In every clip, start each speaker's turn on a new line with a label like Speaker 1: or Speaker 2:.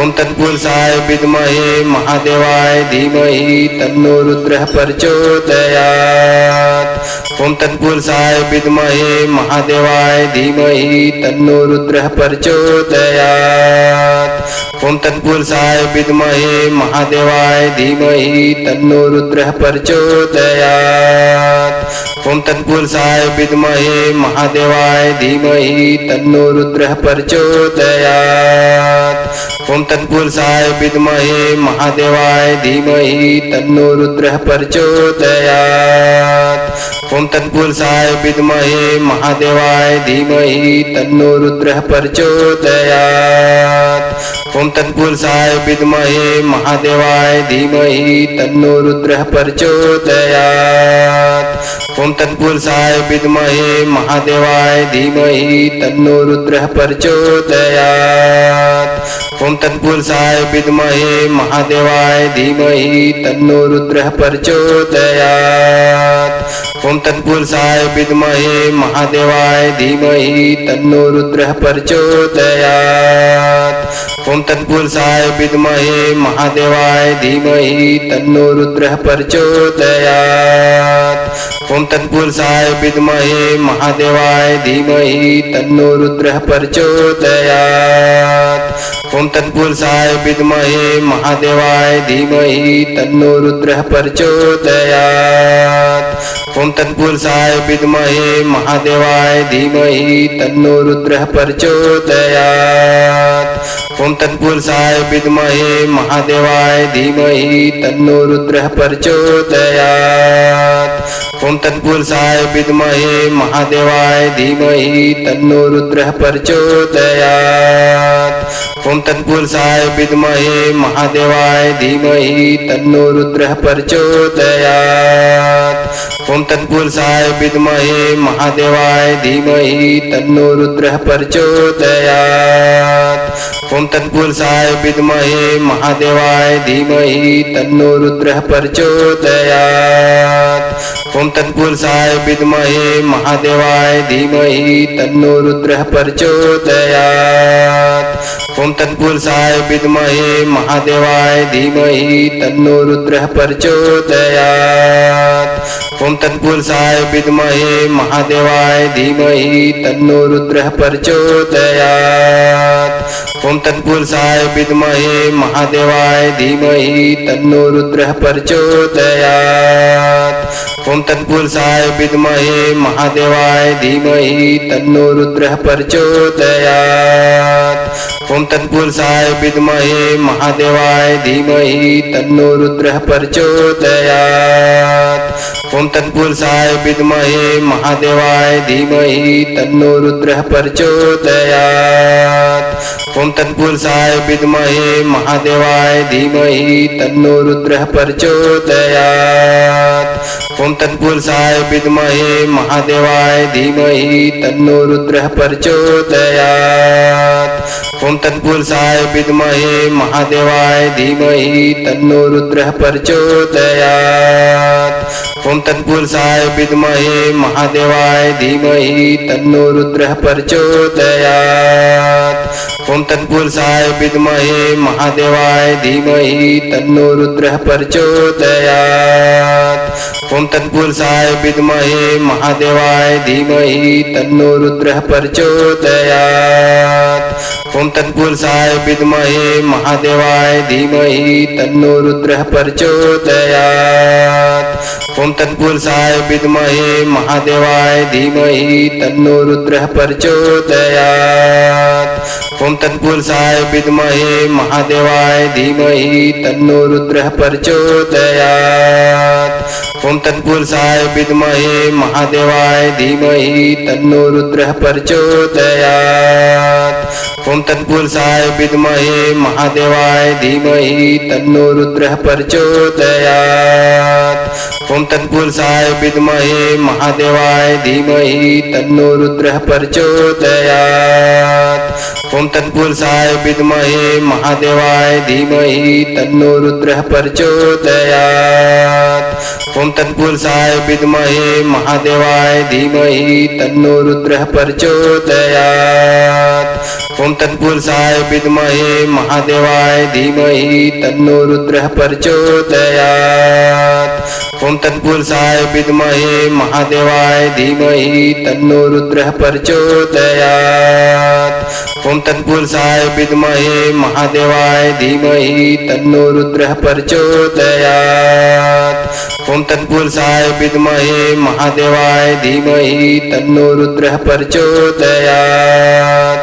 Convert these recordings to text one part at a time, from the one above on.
Speaker 1: ओम तत्पुरुषाय विद्महे महादेवाय धीमहि तन्नो रुद्रः प्रचोदयात्। ओम तत्पुरुषाय विद्महे महादेवाय धीमहि तन्नो रुद्रः प्रचोदयात्। ओम तत्पुरुषाय विद्महे महादेवाय धीमहि तन्नो रुद्रः प्रचोदयात्। ओम तत्पुरुषाय विद्महे महादेवाय धीमहि तन्नो रुद्रः प्रचोदयात्। ओम तत्पुरुषाय विद्महे महादेवाय धीमहि तन्नो रुद्रः प्रचोदयात्। ओम तत्पुरुषाय विद्महे महादेवाय धीमहि तन्नो रुद्रः प्रचोदयात्। ओम तत्पुरुषाय विद्महे महादेवाय धीमहि तन्नो रुद्रः प्रचोदयात्। ओम तत्पुरुषाय विद्महे महादेवाय धीमहि तन्नो रुद्रः प्रचोदयात्। ओम तत्पुरुषाय विद्महे महादेवाय धीमहि तन्नो रुद्रः प्रचोदयात्। ओम तत्पुरुषाय विद्महे महादेवाय धीमहि तन्नो रुद्रः प्रचोदयात्। ओम तत्पुरुषाय विद्महे महादेवाय धीमहि तन्नो रुद्रः प्रचोदयात्। ओम तत्पुरुषाय विद्महे महादेवाय धीमहि तन्नो रुद्रः प्रचोदयात्। ओम तत्पुरुषाय विद्महे महादेवाय धीमहि तन्नो रुद्रः प्रचोदयात्। ओम तत्पुरुषाय विद्महे महादेवाय धीमहि तन्नो रुद्रः प्रचोदयात्। ओम तत्पुरुषाय विद्महे महादेवाय धीमहि तन्नो रुद्रः प्रचोदयात्। ओम तत्पुरुषाय विद्महे महादेवाय धीमहि तन्नो रुद्रः प्रचोदयात्। ओम तत्पुरुषाय विद्महे महादेवाय धीमहि तन्नो रुद्रः प्रचोदयात्। ओम तत्पुरुषाय विद्महे महादेवाय धीमहि तन्नो रुद्रः प्रचोदयात्। ओम तत्पुरुषाय विद्महे महादेवाय धीमहि तन्नो रुद्रः प्रचोदयात्। ओम तत्पुरुषाय विद्महे महादेवाय धीमहि तन्नो रुद्रः प्रचोदयात्। ओम तत्पुरुषाय विद्महे महादेवाय धीमहि तन्नो रुद्रः प्रचोदयात्। ओम तत्पुरुषाय विद्महे महादेवाय धीमहि तन्नो रुद्रः प्रचोदयात्। ओम तत्पुरुषाय विद्महे महादेवाय धीमहि तन्नो रुद्रः प्रचोदयात्। ओम तत्पुरुषाय विद्महे महादेवाय धीमहि तन्नो रुद्रः प्रचोदयात्। ओम तत्पुरुषाय विद्महे महादेवाय धीमहि तन्नो रुद्रः प्रचोदयात्। ओम तत्पुरुषाय विद्महे महादेवाय धीमहि तन्नो रुद्रः प्रचोदयात्। ओम तत्पुरुषाय विद्महे महादेवाय धीमहि तन्नो रुद्रः प्रचोदयात्। ओम तत्पुरुषाय विद्महे महादेवाय धीमहि तन्नो रुद्रः प्रचोदयात्। ओम तत्पुरुषाय विद्महे महादेवाय धीमहि तन्नो रुद्रः प्रचोदयात्। ओम तत्पुरुषाय विद्महे महादेवाय धीमहि तन्नो रुद्रः प्रचोदयात्। ओम तत्पुरुषाय विद्महे महादेवाय धीमहि तन्नो रुद्रः प्रचोदयात्। ओम तत्पुरुषाय विद्महे महादेवाय धीमहि तन्नो रुद्रः प्रचोदयात्। ओम तत्पुरुषाय विद्महे महादेवाय धीमहि तन्नो रुद्रः प्रचोदयात्। ओम तत्पुरुषाय विद्महे महादेवाय धीमहि तन्नो रुद्रः प्रचोदयात्। ओम तत्पुरुषाय विद्महे महादेवाय धीमहि तन्नो रुद्रः प्रचोदयात्। ओम तत्पुरुषाय विद्महे महादेवाय धीमहि तन्नो रुद्रः प्रचोदयात्। ओम तत्पुरुषाय विद्महे महादेवाय धीमहि तन्नो रुद्रः प्रचोदयात्। ओम तत्पुरुषाय विद्महे महादेवाय धीमहि तन्नो रुद्रः प्रचोदयात्। ओम तत्पुरुषाय विद्महे महादेवाय धीमहि तन्नो रुद्रः प्रचोदयात्। ओम तत्पुरुषाय विद्महे महादेवाय धीमहि तन्नो रुद्रः प्रचोदयात्। ओम तत्पुरुषाय विद्महे महादेवाय धीमहि तन्नो रुद्रः प्रचोदयात्। ओम तत्पुरुषाय विद्महे महादेवाय धीमहि तन्नो रुद्रः प्रचोदयात्। ओम तत्पुरुषाय विद्महे महादेवाय धीमहि तन्नो रुद्रः प्रचोदयात्। ओम तत्पुरुषाय विद्महे महादेवाय धीमहि तन्नो रुद्रः प्रचोदयात्।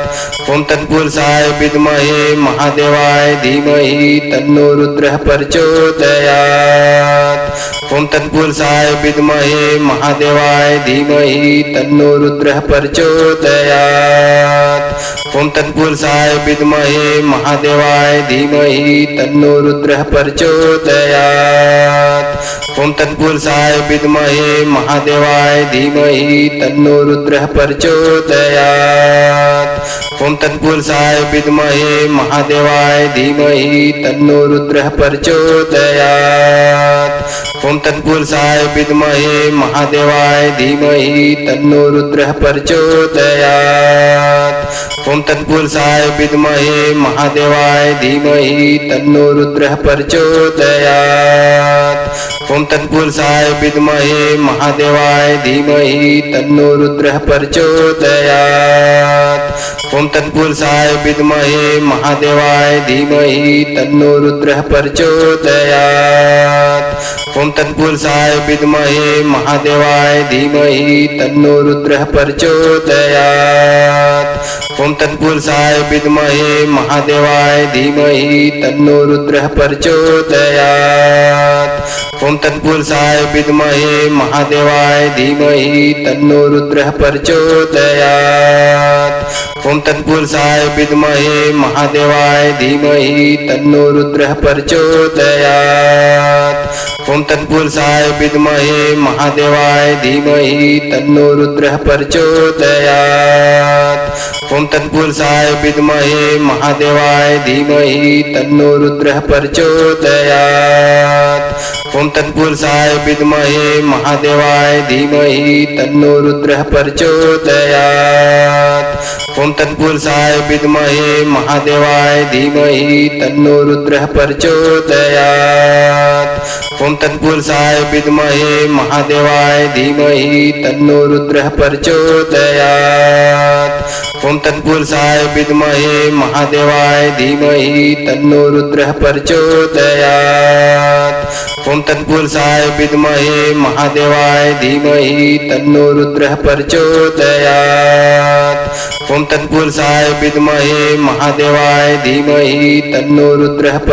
Speaker 1: ओम तत्पुरुषाय विद्महे महादेवाय धीमहि तन्नो रुद्रः प्रचोदयात्। ओम तत्पुरुषाय विद्महे महादेवाय धीमहि तन्नो रुद्रः प्रचोदयात्। ओम तत्पुरुषाय विद्महे महादेवाय धीमहि तन्नो रुद्रः प्रचोदयात्। ओम तत्पुरुषाय विद्महे महादेवाय धीमहि तन्नो रुद्रः प्रचोदयात्। ओम तत्पुरुषाय विद्महे महादेवाय धीमहि तन्नो रुद्रः प्रचोदयात्। ओम तत्पुरुषाय विद्महे महादेवाय धीमहि तन्नो रुद्रः प्रचोदयात्। ओम तत्पुरुषाय विद्महे महादेवाय धीमहि तन्नो रुद्रः प्रचोदयात्। ओम तत्पुरुषाय विद्महे महादेवाय धीमहि तन्नो रुद्रः प्रचोदयात्। ओम तत्पुरुषाय विद्महे महादेवाय धीमहि तन्नो रुद्रः प्रचोदयात्। ओम तत्पुरुषाय विद्महे महादेवाय धीमहि तन्नो रुद्रः प्रचोदयात्। ओम तत्पुरुषाय विद्महे महादेवाय धीमहि तन्नो रुद्रः प्रचोदयात्। ओम तत्पुरुषाय विद्महे महादेवाय धीमहि तन्नो रुद्रः प्रचोदयात्। ओम तत्पुरुषाय विद्महे महादेवाय धीमहि तन्नो रुद्रः प्रचोदयात्। ओम तत्पुरुषाय विद्महे महादेवाय धीमहि तन्नो रुद्रः प्रचोदयात्। ओम तत्पुरुषाय विद्महे महादेवाय धीमहि तन्नो रुद्रः प्रचोदयात्। ओम तत्पुरुषाय विद्महे महादेवाय धीमहि तन्नो रुद्रः प्रचोदयात्। ओम तत्पुरुषाय विद्महे महादेवाय धीमहि तन्नो रुद्रः प्रचोदयात्। ओम तत्पुरुषाय विद्महे महादेवाय धीमहि तन्नो रुद्रः प्रचोदयात्। ओम तत्पुरुषाय विद्महे महादेवाय धीमहि तन्नो रुद्रः प्रचोदयात्। ओम तत्पुरुषाय विद्महे महादेवाय धीमहि तन्नो रुद्रः प्रचोदयात्। ओम तत्पुरुषाय विद्महे महादेवाय धीमहि तन्नो रुद्रः प्रचोदयात्। ओम तत्पुरुषाय विद्महे महादेवाय धीमहि तन्नो रुद्रः प्रचोदयात्।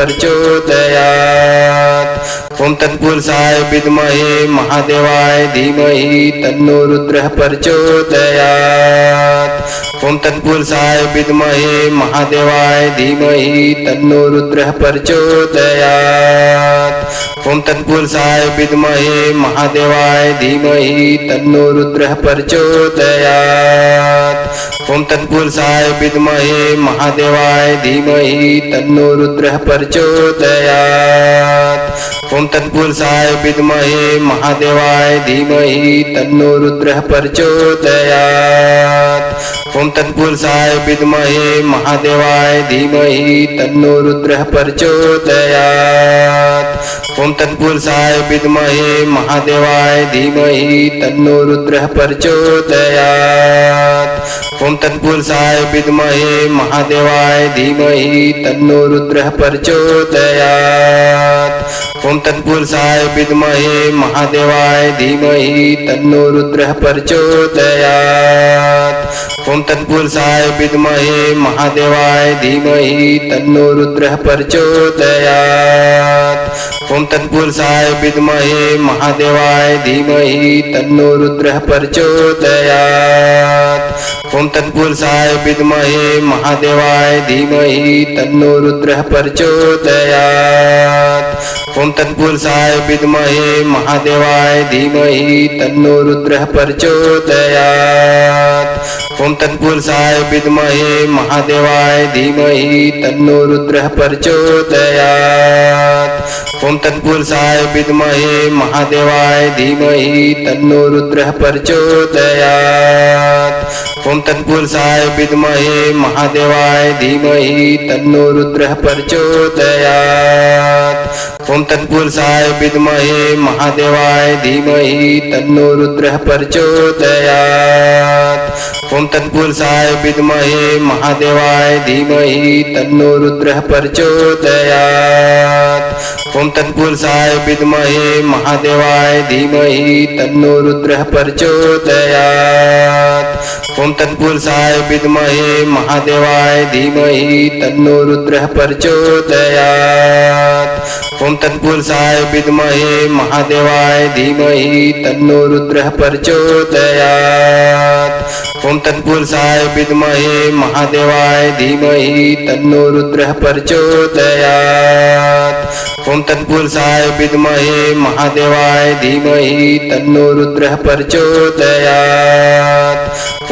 Speaker 1: ओम तत्पुरुषाय विद्महे महादेवाय धीमहि तन्नो रुद्रः प्रचोदयात्। ओम तत्पुरुषाय विद्महे महादेवाय धीमहि तन्नो रुद्रः प्रचोदयात्। ओम तत्पुरुषाय विद्महे महादेवाय धीमहि तन्नो रुद्रः प्रचोदयात्। ओम तत्पुरुषाय विद्महे महादेवाय धीमहि तन्नो रुद्रः प्रचोदयात्। ओम तत्पुरुषाय विद्महे महादेवाय धीमहि तन्नो रुद्रः प्रचोदयात्। ओम तत्पुरुषाय विद्महे महादेवाय धीमहि तन्नो रुद्रः प्रचोदयात्। ओम तत्पुरुषाय विद्महे महादेवाय धीमहि तन्नो रुद्रः प्रचोदयात्। ओम तत्पुरुषाय विद्महे महादेवाय धीमहि तन्नो रुद्रः प्रचोदयात्। ओम तत्पुरुषाय विद्महे महादेवाय धीमहि तन्नो रुद्रः प्रचोदयात्। ओम तत्पुरुषाय विद्महे महादेवाय धीमहि तन्नो रुद्रः प्रचोदयात्। ओम तत्पुरुषाय विद्महे महादेवाय धीमहि तन्नो रुद्रः प्रचोदयात्। ओम तत्पुरुषाय विद्महे महादेवाय धीमहि तन्नो रुद्रः प्रचोदयात्। ओम तत्पुरुषाय विद्महे महादेवाय धीमहि तन्नो रुद्रः प्रचोदयात्। ओम तत्पुरुषाय विद्महे महादेवाय धीमहि तन्नो रुद्रः प्रचोदयात्। ओम तत्पुरुषाय विद्महे महादेवाय धीमहि तन्नो रुद्रः प्रचोदयात्। ओम तत्पुरुषाय विद्महे महादेवाय धीमहि तन्नो रुद्रः प्रचोदयात्। ओम तत्पुरुषाय विद्महे महादेवाय धीमहि तन्नो रुद्रः प्रचोदयात्। ओम तत्पुरुषाय विद्महे महादेवाय धीमहि तन्नो रुद्रः प्रचोदयात्। ओम तत्पुरुषाय विद्महे महादेवाय धीमहि तन्नो रुद्रः प्रचोदयात्। ओम तत्पुरुषाय विद्महे महादेवाय धीमहि तन्नो रुद्रः प्रचोदयात्। ओम तत्पुरुषाय विद्महे महादेवाय धीमहि तन्नो रुद्रः प्रचोदयात्। ओम तत्पुरुषाय विद्महे महादेवाय धीमहि तन्नो रुद्रः प्रचोदयात्।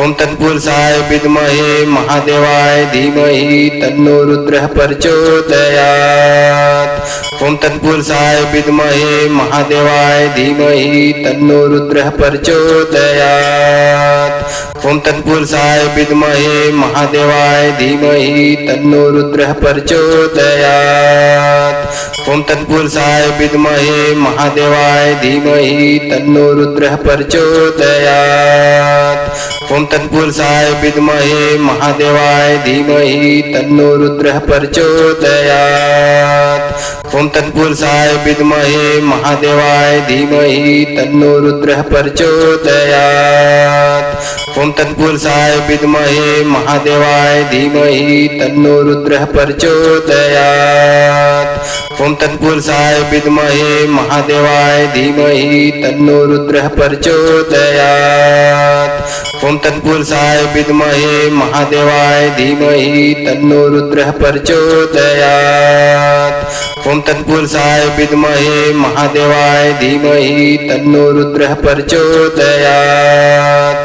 Speaker 1: ओम तत्पुरुषाय विद्महे महादेवाय धीमहि तन्नो रुद्रः प्रचोदयात्। ओम तत्पुरुषाय विद्महे महादेवाय धीमहि तन्नो रुद्रः प्रचोदयात्। ओम तत्पुरुषाय विद्महे महादेवाय धीमहि तन्नो रुद्रः प्रचोदयात्। ओम तत्पुरुषाय विद्महे महादेवाय धीमहि तन्नो रुद्रः प्रचोदयात्। ओम तत्पुरुषाय विद्महे महादेवाय धीमहि तन्नो रुद्रः प्रचोदयात्। ओम तत्पुरुषाय विद्महे महादेवाय धीमहि तन्नो रुद्रः प्रचोदयात्। ओम तत्पुरुषाय विद्महे महादेवाय धीमहि तन्नो रुद्रः प्रचोदयात्। ओम तत्पुरुषाय विद्महे महादेवाय धीमहि तन्नो रुद्रः प्रचोदयात्। ओम तत्पुरुषाय विद्महे महादेवाय धीमहि तन्नो रुद्रः प्रचोदयात्। ओम तत्पुरुषाय विद्महे महादेवाय धीमहि तन्नो रुद्रः प्रचोदयात्।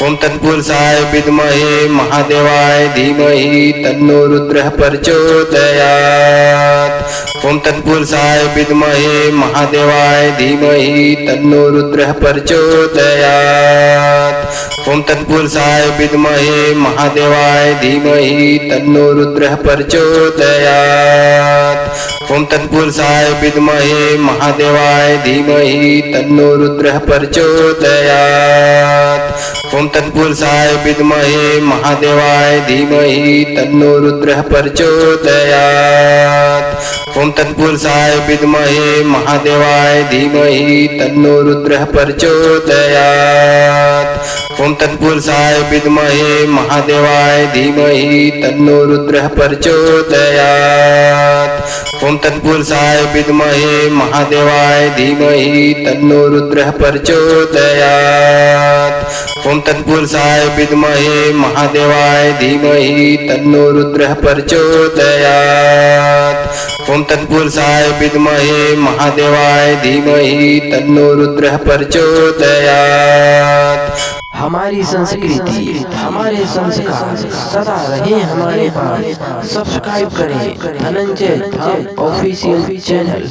Speaker 1: ओम तत्पुरुषाय विद्महे महादेवाय धीमहि तन्नो रुद्रः प्रचोदयात्। ओम तत्पुरुषाय विद्महे महादेवाय धीमहि तन्नो रुद्रः प्रचोदयात्। ओम तत्पुरुषाय विद्महे महादेवाय धीमहि तन्नो रुद्रः प्रचोदयात्। ओम तत्पुरुषाय विद्महे महादेवाय धीमहि तन्नो रुद्रः प्रचोदयात्। ओम तत्पुरुषाय विद्महे महादेवाय धीमहि तन्नो रुद्रः प्रचोदयात्। ओम तत्पुरुषाय विद्महे महादेवाय धीमहि तन्नो रुद्रः प्रचोदयात्। ओम तत्पुरुषाय विद्महे महादेवाय धीमहि तन्नो रुद्रः प्रचोदयात्। ओम तत्पुरुषाय विद्महे महादेवाय धीमहि तन्नो रुद्रः प्रचोदयात्। ओम तत्पुरुषाय विद्महे महादेवाय धीमहि तन्नो रुद्रः प्रचोदयात्। ओम तत्पुरुषाय विद्महे महादेवाय धीमहि तन्नो रुद्रः प्रचोदयात्।
Speaker 2: हमारी संस्कृति, हमारे संस्कार सदा रहे हमारे पास। सब्सक्राइब करें धनंजय धाम ऑफिशियल चैनल।